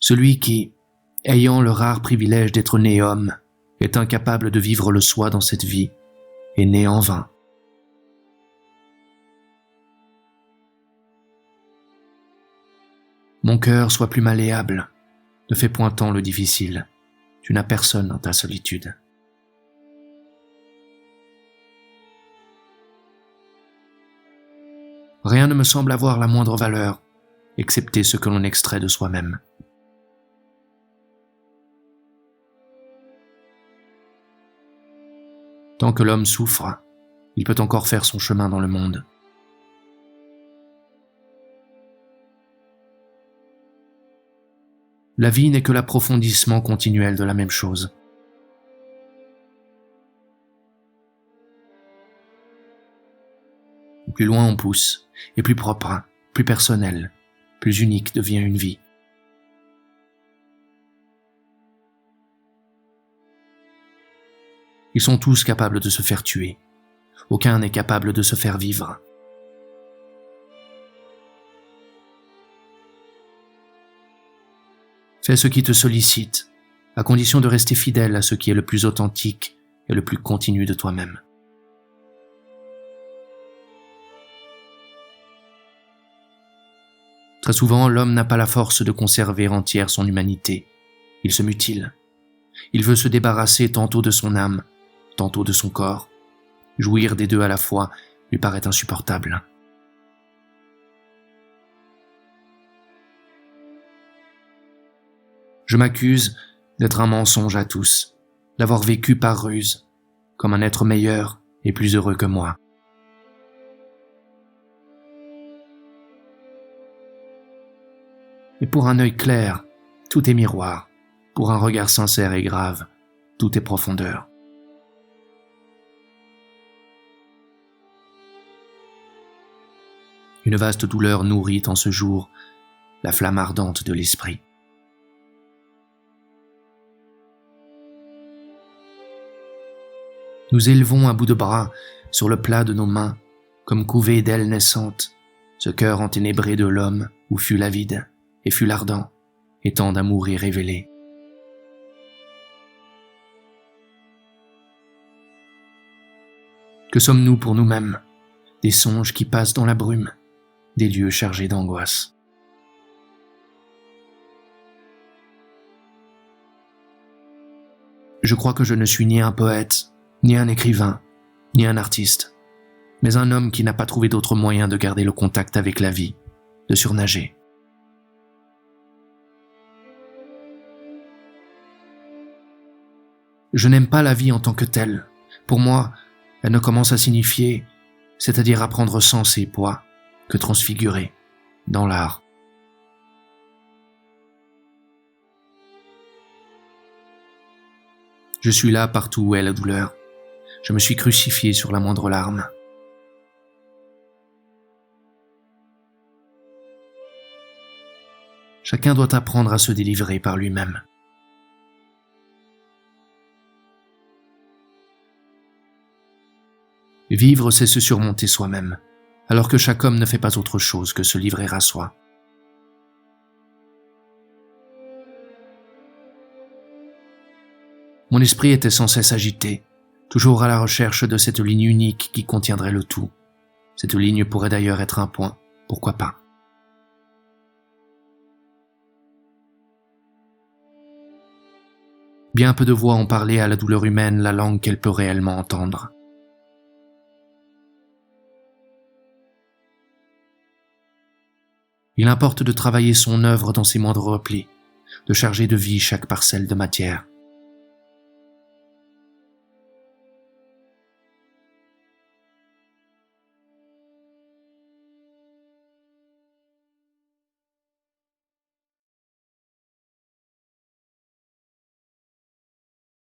Celui qui, ayant le rare privilège d'être né homme, est incapable de vivre le soi dans cette vie, est né en vain. Mon cœur, sois plus malléable, ne fais point tant le difficile, tu n'as personne dans ta solitude. Rien ne me semble avoir la moindre valeur, excepté ce que l'on extrait de soi-même. Tant que l'homme souffre, il peut encore faire son chemin dans le monde. La vie n'est que l'approfondissement continuel de la même chose. Plus loin on pousse, et plus propre, plus personnel, plus unique devient une vie. Ils sont tous capables de se faire tuer. Aucun n'est capable de se faire vivre. Fais ce qui te sollicite, à condition de rester fidèle à ce qui est le plus authentique et le plus continu de toi-même. Très souvent, l'homme n'a pas la force de conserver entière son humanité. Il se mutile. Il veut se débarrasser tantôt de son âme, tantôt de son corps. Jouir des deux à la fois lui paraît insupportable. Je m'accuse d'être un mensonge à tous, d'avoir vécu par ruse, comme un être meilleur et plus heureux que moi. Et pour un œil clair, tout est miroir. Pour un regard sincère et grave, tout est profondeur. Une vaste douleur nourrit en ce jour la flamme ardente de l'esprit. Nous élevons à bout de bras, sur le plat de nos mains, comme couvé d'ailes naissantes, ce cœur enténébré de l'homme où fut la vide et fut l'ardent, et tant d'amour y révélé. Que sommes-nous pour nous-mêmes? Des songes qui passent dans la brume, des lieux chargés d'angoisse. Je crois que je ne suis ni un poète, ni un écrivain, ni un artiste, mais un homme qui n'a pas trouvé d'autre moyen de garder le contact avec la vie, de surnager. Je n'aime pas la vie en tant que telle. Pour moi, elle ne commence à signifier, c'est-à-dire à prendre sens et poids, que transfigurée, dans l'art. Je suis là partout où est la douleur. Je me suis crucifié sur la moindre larme. Chacun doit apprendre à se délivrer par lui-même. Vivre, c'est se surmonter soi-même, alors que chaque homme ne fait pas autre chose que se livrer à soi. Mon esprit était sans cesse agité, toujours à la recherche de cette ligne unique qui contiendrait le tout. Cette ligne pourrait d'ailleurs être un point, pourquoi pas. Bien peu de voix ont parlé à la douleur humaine la langue qu'elle peut réellement entendre. Il importe de travailler son œuvre dans ses moindres replis, de charger de vie chaque parcelle de matière.